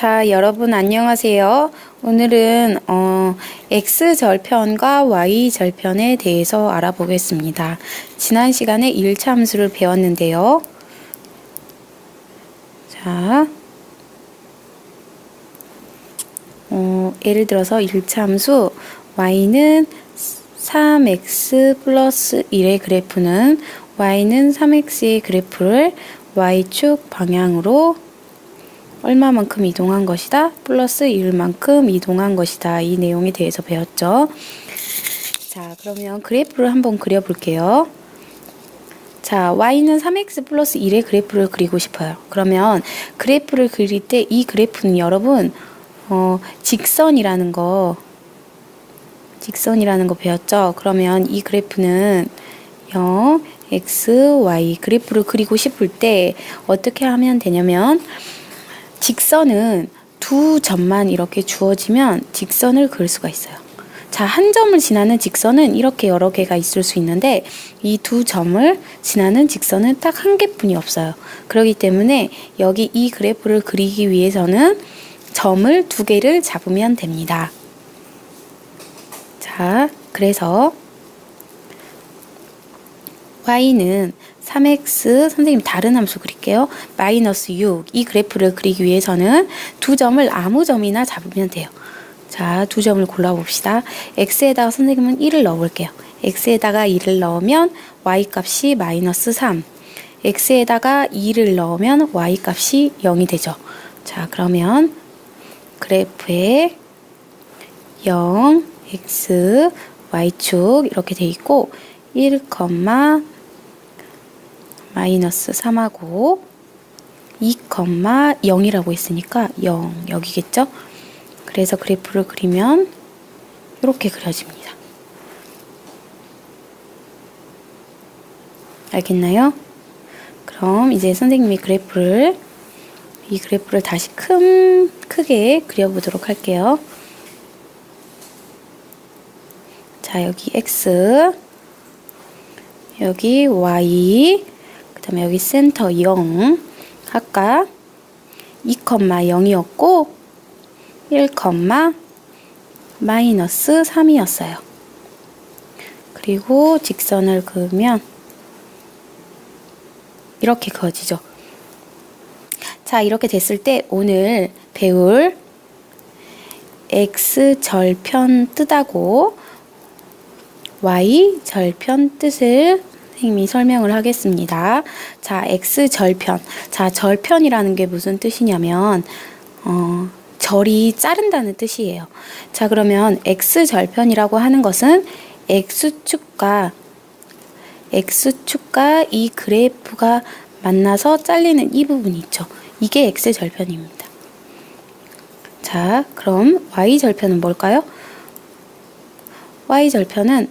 자, 여러분 안녕하세요. 오늘은 x절편과 y절편에 대해서 알아보겠습니다. 지난 시간에 1차 함수를 배웠는데요. 자, 예를 들어서 1차 함수 y는 3x 플러스 1의 그래프는 y는 3x의 그래프를 y축 방향으로 얼마만큼 이동한 것이다? 플러스 1만큼 이동한 것이다. 이 내용에 대해서 배웠죠. 자, 그러면 그래프를 한번 그려볼게요. 자, y는 3x 플러스 1의 그래프를 그리고 싶어요. 그러면 그래프를 그릴 때 이 그래프는 여러분 직선이라는 거 배웠죠? 그러면 이 그래프는 0, x, y 그래프를 그리고 싶을 때 어떻게 하면 되냐면 직선은 두 점만 이렇게 주어지면 직선을 그을 수가 있어요. 자, 한 점을 지나는 직선은 이렇게 여러 개가 있을 수 있는데 이 두 점을 지나는 직선은 딱 한 개뿐이 없어요. 그렇기 때문에 여기 이 그래프를 그리기 위해서는 점을 두 개를 잡으면 됩니다. 자, 그래서 y는 3x, 선생님 다른 함수 그릴게요. 마이너스 6. 이 그래프를 그리기 위해서는 두 점을 아무 점이나 잡으면 돼요. 자, 두 점을 골라봅시다. x에다가 선생님은 1을 넣어볼게요. x에다가 1을 넣으면 y 값이 마이너스 3. x에다가 2를 넣으면 y 값이 0이 되죠. 자, 그러면 그래프에 0, x, y축 이렇게 돼 있고 1, 마이너스 3하고 2, 0이라고 했으니까 0 여기겠죠? 그래서 그래프를 그리면 이렇게 그려집니다. 알겠나요? 그럼 이제 선생님이 이 그래프를 다시 크게 그려보도록 할게요. 자, 여기 x, 여기 y, 그 다음에 여기 센터 0, 아까 2, 0이었고 1, 마이너스 3이었어요. 그리고 직선을 그으면 이렇게 그어지죠. 자, 이렇게 됐을 때 오늘 배울 x절편 뜻하고 y절편 뜻을 선생님이 설명을 하겠습니다. 자, x절편. 자, 절편이라는 게 무슨 뜻이냐면 절이 자른다는 뜻이에요. 자, 그러면 x절편이라고 하는 것은 x축과 이 그래프가 만나서 잘리는 이 부분이 있죠. 이게 x절편입니다. 자, 그럼 y절편은 뭘까요? y절편은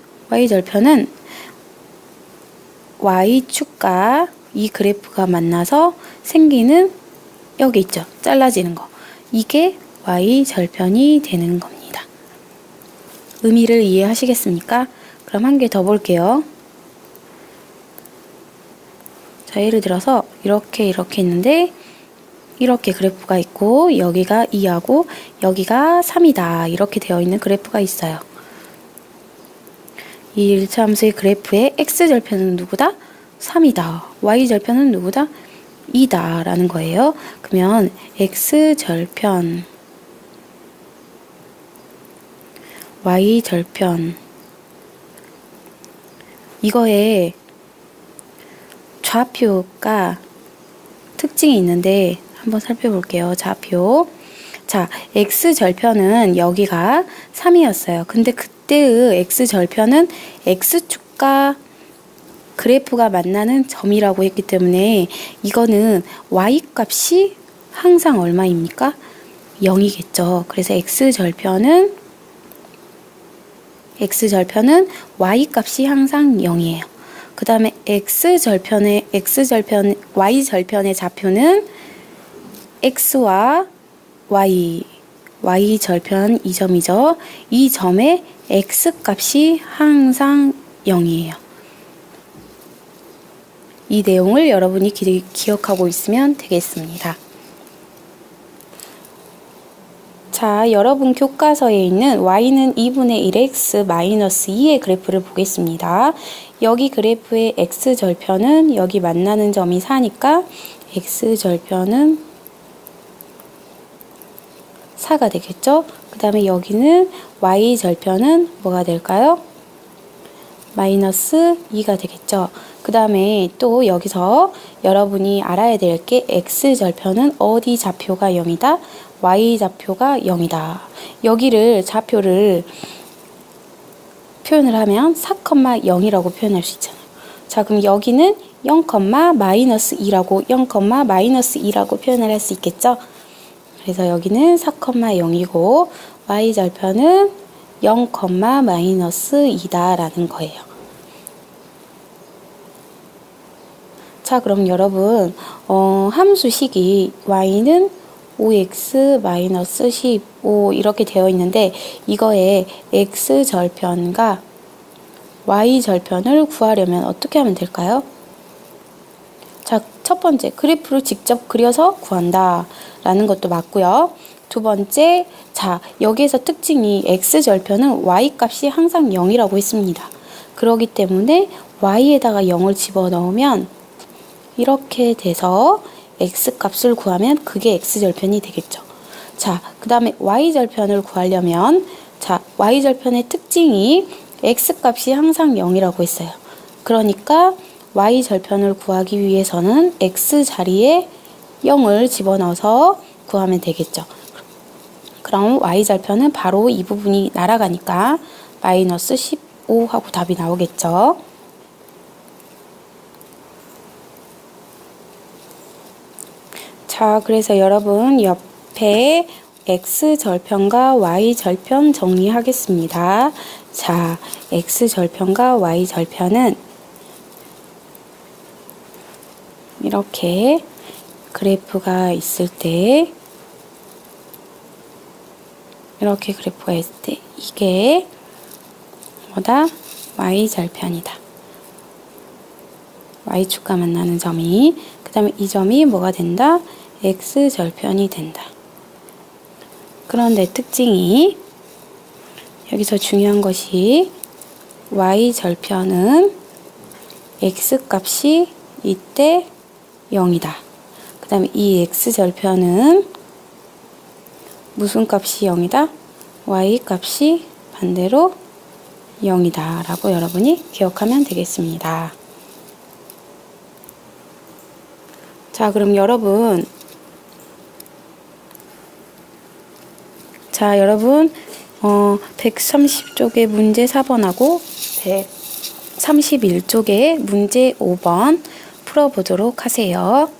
y축과 이 그래프가 만나서 생기는 여기 있죠. 잘라지는 거. 이게 y절편이 되는 겁니다. 의미를 이해하시겠습니까? 그럼 한 개 더 볼게요. 자, 예를 들어서 이렇게 있는데 이렇게 그래프가 있고 여기가 2하고 여기가 3이다. 이렇게 되어 있는 그래프가 있어요. 이 1차 함수의 그래프의 x절편은 누구다? 3이다. y절편은 누구다? 2다 라는 거예요. 그러면 x절편, y절편 이거에 좌표가 특징이 있는데 한번 살펴볼게요. 좌표. 자, x절편은 여기가 3이었어요. 근데 그때의 x절편은 x축과 그래프가 만나는 점이라고 했기 때문에 이거는 y값이 항상 얼마입니까? 0이겠죠. 그래서 x절편은 y값이 항상 0이에요. 그 다음에 y절편의 좌표는 x와 y절편 이 점이죠. 이 점의 x값이 항상 0이에요. 이 내용을 여러분이 기억하고 있으면 되겠습니다. 자, 여러분 교과서에 있는 y는 2분의 1x 마이너스 2의 그래프를 보겠습니다. 여기 그래프의 x절편은 여기 만나는 점이 4니까 x절편은 4가 되겠죠? 그 다음에 여기는 y절편은 뭐가 될까요? 마이너스 2가 되겠죠? 그 다음에 또 여기서 여러분이 알아야 될 게 x절편은 어디 좌표가 0이다? y좌표가 0이다. 여기를 좌표를 표현을 하면 4,0이라고 표현할 수 있잖아요. 자, 그럼 여기는 0, 마이너스 2라고 0, 마이너스 2라고 표현을 할 수 있겠죠? 그래서 여기는 4,0이고 y절편은 0, 마이너스 2다라는 거예요. 자, 그럼 여러분 함수식이 y는 5x 마이너스 15 이렇게 되어 있는데 이거의 x절편과 y절편을 구하려면 어떻게 하면 될까요? 자, 첫 번째 그래프를 직접 그려서 구한다 라는 것도 맞고요. 두 번째, 자, 여기에서 특징이 x절편은 y 값이 항상 0이라고 했습니다. 그렇기 때문에 y에다가 0을 집어넣으면 이렇게 돼서 x값을 구하면 그게 x절편이 되겠죠. 자, 그 다음에 y절편을 구하려면 자, y절편의 특징이 x값이 항상 0이라고 했어요. 그러니까 y절편을 구하기 위해서는 x 자리에 0을 집어넣어서 구하면 되겠죠. 그럼 y절편은 바로 이 부분이 날아가니까 마이너스 15 하고 답이 나오겠죠. 자, 그래서 여러분 옆에 x절편과 y절편 정리하겠습니다. 자, x절편과 y절편은 이렇게 그래프가 있을 때 이렇게 그래프가 있을 때 이게 뭐다? y절편이다. y축과 만나는 점이 그 다음에 이 점이 뭐가 된다? x절편이 된다. 그런데 특징이 여기서 중요한 것이 y절편은 x값이 이때 0이다. 그 다음에 이 x절편은 무슨 값이 0이다? y값이 반대로 0이다 라고 여러분이 기억하면 되겠습니다. 자, 그럼 여러분 자, 여러분 130쪽의 문제 4번하고 131쪽의 문제 5번 풀어보도록 하세요.